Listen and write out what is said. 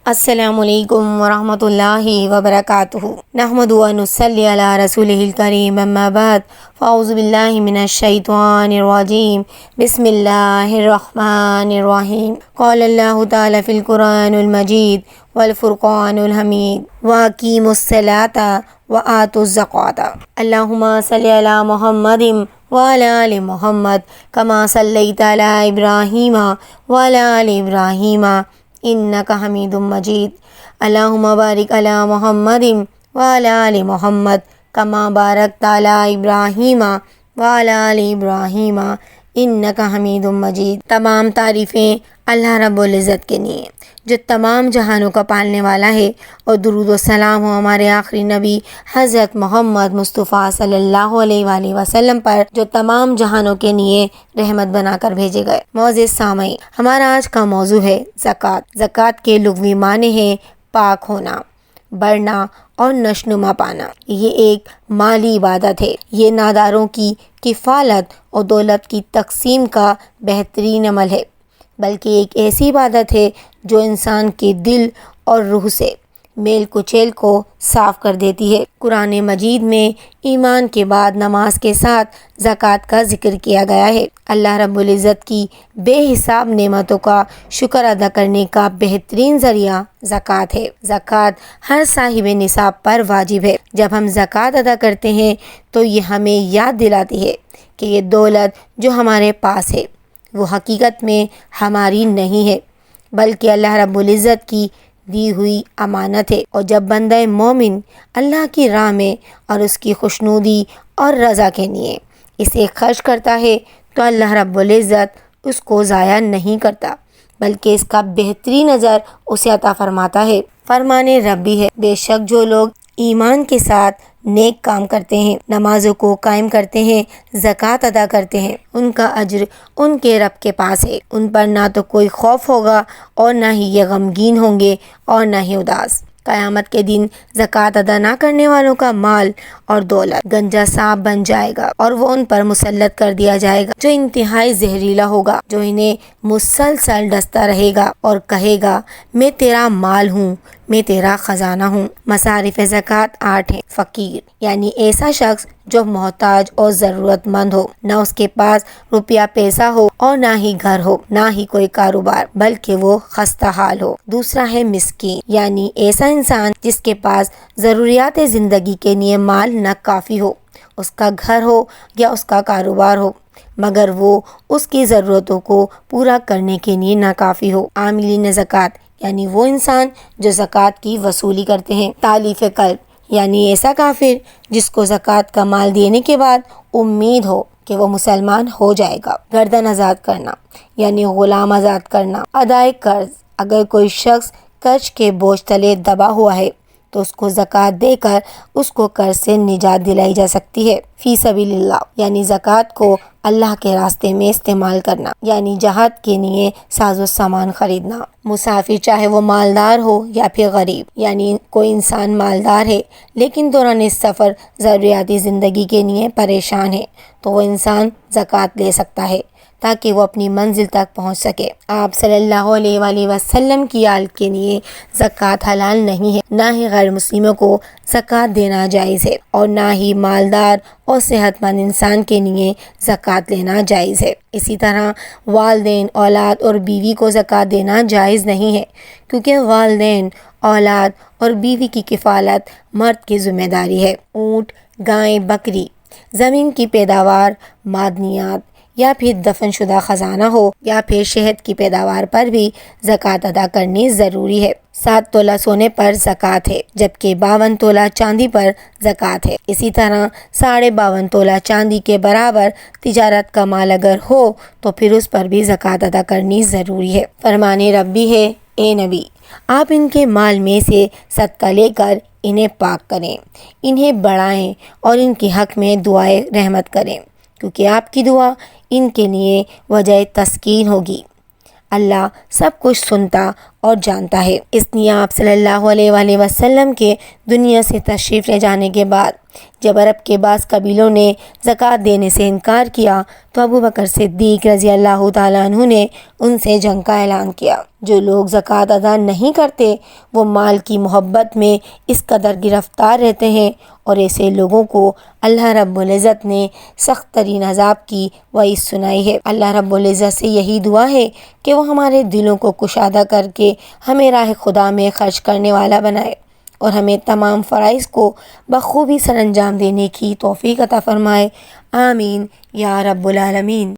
السلام علیکم ورحمۃ اللہ وبرکاتہ۔ نحمد و نصلی علی رسولہ الکریم، اما بعد، فاعوذ باللہ من الشیطان الرجیم، بسم اللہ الرحمن الرحیم۔ قال اللہ تعالی فی القرآن المجید والفرقان الحمید، واقیموا الصلاۃ وآتوا الزکوٰۃ۔ اللہم صلی علی محمد وعلی آل محمد کما صلیت علی ابراہیم وعلی آل ابراہیم انک حمید مجید۔ اللہم بارک علی محمد وعلی آل محمد کما بارکت علی ابراہیم وعلی آل ابراہیم انک حمید مجید۔ تمام تعریفیں اللہ رب العزت کے لیے جو تمام جہانوں کا پالنے والا ہے، اور درود و سلام ہو ہمارے آخری نبی حضرت محمد مصطفیٰ صلی اللہ علیہ وآلہ وسلم پر، جو تمام جہانوں کے لیے رحمت بنا کر بھیجے گئے۔ معزز سامعین، ہمارا آج کا موضوع ہے زکوٰۃ۔ زکوٰۃ کے لغوی معنی ہے پاک ہونا، بڑھنا اور نشوونما پانا۔ یہ ایک مالی عبادت ہے۔ یہ ناداروں کی کفالت اور دولت کی تقسیم کا بہترین عمل ہے، بلکہ ایک ایسی عبادت ہے جو انسان کے دل اور روح سے میل کچیل کو صاف کر دیتی ہے۔ قرآن مجید میں ایمان کے بعد نماز کے ساتھ زکوٰۃ کا ذکر کیا گیا ہے۔ اللہ رب العزت کی بے حساب نعمتوں کا شکر ادا کرنے کا بہترین ذریعہ زکوٰۃ ہے۔ زکوٰۃ ہر صاحب نصاب پر واجب ہے۔ جب ہم زکوٰۃ ادا کرتے ہیں تو یہ ہمیں یاد دلاتی ہے کہ یہ دولت جو ہمارے پاس ہے وہ حقیقت میں ہماری نہیں ہے، بلکہ اللہ رب العزت کی دی ہوئی امانت ہے۔ اور جب بندہ مومن اللہ کی راہ میں اور اس کی خوشنودی اور رضا کے لیے اسے خرچ کرتا ہے تو اللہ رب العزت اس کو ضائع نہیں کرتا، بلکہ اس کا بہترین اجر اسے عطا فرماتا ہے۔ فرمان ربی ہے، بے شک جو لوگ ایمان کے ساتھ نیک کام کرتے ہیں، نمازوں کو قائم کرتے ہیں، زکوٰۃ ادا کرتے ہیں، ان کا اجر ان کے رب کے پاس ہے۔ ان پر نہ تو کوئی خوف ہوگا اور نہ ہی یہ غمگین ہوں گے اور نہ ہی اداس۔ قیامت کے دن زکوٰۃ ادا نہ کرنے والوں کا مال اور دولت گنجا سانپ بن جائے گا، اور وہ ان پر مسلط کر دیا جائے گا جو انتہائی زہریلا ہوگا، جو انہیں مسلسل ڈستا رہے گا اور کہے گا میں تیرا مال ہوں، میں تیرا خزانہ ہوں۔ مصارف زکوٰۃ 8 ہیں۔ فقیر یعنی ایسا شخص جو محتاج اور ضرورت مند ہو، نہ اس کے پاس روپیہ پیسہ ہو اور نہ ہی گھر ہو، نہ ہی کوئی کاروبار، بلکہ وہ خستہ حال ہو۔ دوسرا ہے مسکین، یعنی ایسا انسان جس کے پاس ضروریات زندگی کے لیے مال نہ کافی ہو، اس کا گھر ہو یا اس کا کاروبار ہو، مگر وہ اس کی ضرورتوں کو پورا کرنے کے لیے ناکافی ہو۔ عاملین زکوٰۃ یعنی وہ انسان جو زکوٰۃ کی وصولی کرتے ہیں۔ تالیف قلب یعنی ایسا کافر جس کو زکوٰۃ کا مال دینے کے بعد امید ہو کہ وہ مسلمان ہو جائے گا۔ گردن آزاد کرنا یعنی غلام آزاد کرنا۔ ادائے قرض، اگر کوئی شخص قرض کے بوجھ تلے دبا ہوا ہے تو اس کو زکوٰۃ دے کر اس کو قرض سے نجات دلائی جا سکتی ہے۔ فی سبیل اللہ یعنی زکوٰۃ کو اللہ کے راستے میں استعمال کرنا، یعنی جہاد کے لیے ساز و سامان خریدنا۔ مسافر چاہے وہ مالدار ہو یا پھر غریب، یعنی کوئی انسان مالدار ہے لیکن دوران سفر ضروریاتی زندگی کے لیے پریشان ہے تو وہ انسان زکوٰۃ دے سکتا ہے تاکہ وہ اپنی منزل تک پہنچ سکے۔ آپ صلی اللہ علیہ وآلہ وسلم کی آل کے لیے زکوٰۃ حلال نہیں ہے، نہ ہی غیر مسلموں کو زکوٰۃ دینا جائز ہے، اور نہ ہی مالدار اور صحت مند انسان کے لیے زکوٰۃ لینا جائز ہے۔ اسی طرح والدین، اولاد اور بیوی کو زکوٰۃ دینا جائز نہیں ہے، کیونکہ والدین، اولاد اور بیوی کی کفالت مرد کی ذمہ داری ہے۔ اونٹ، گائے، بکری، زمین کی پیداوار، معدنیات یا پھر دفن شدہ خزانہ ہو یا پھر شہد کی پیداوار پر بھی زکوٰۃ ادا کرنی ضروری ہے۔ 7 تولہ سونے پر زکوٰۃ ہے، جبکہ 52 تولہ چاندی پر زکوٰۃ ہے۔ اسی طرح 52.5 تولہ چاندی کے برابر تجارت کا مال اگر ہو تو پھر اس پر بھی زکوٰۃ ادا کرنی ضروری ہے۔ فرمان ربی ہے، اے نبی، آپ ان کے مال میں سے صدقہ لے کر انہیں پاک کریں، انہیں بڑھائیں اور ان کے حق میں دعائے رحمت کریں، کیونکہ آپ کی دعا ان کے لیے وجہ تسکین ہوگی۔ اللہ سب کچھ سنتا اور جانتا ہے۔ اس لیے آپ صلی اللہ علیہ وآلہ وسلم کے دنیا سے تشریف لے جانے کے بعد جب عرب کے بعض قبیلوں نے زکوٰۃ دینے سے انکار کیا تو ابو بکر صدیق رضی اللہ تعالیٰ عنہ نے ان سے جنگ کا اعلان کیا۔ جو لوگ زکوٰۃ ادا نہیں کرتے وہ مال کی محبت میں اس قدر گرفتار رہتے ہیں، اور ایسے لوگوں کو اللہ رب العزت نے سخت ترین عذاب کی وعید سنائی ہے۔ اللہ رب العزت سے یہی دعا ہے کہ وہ ہمارے دلوں کو کشادہ کر کے ہمیں راہ خدا میں خرچ کرنے والا بنائے، اور ہمیں تمام فرائض کو بخوبی سر انجام دینے کی توفیق عطا فرمائے۔ آمین یا رب العالمین۔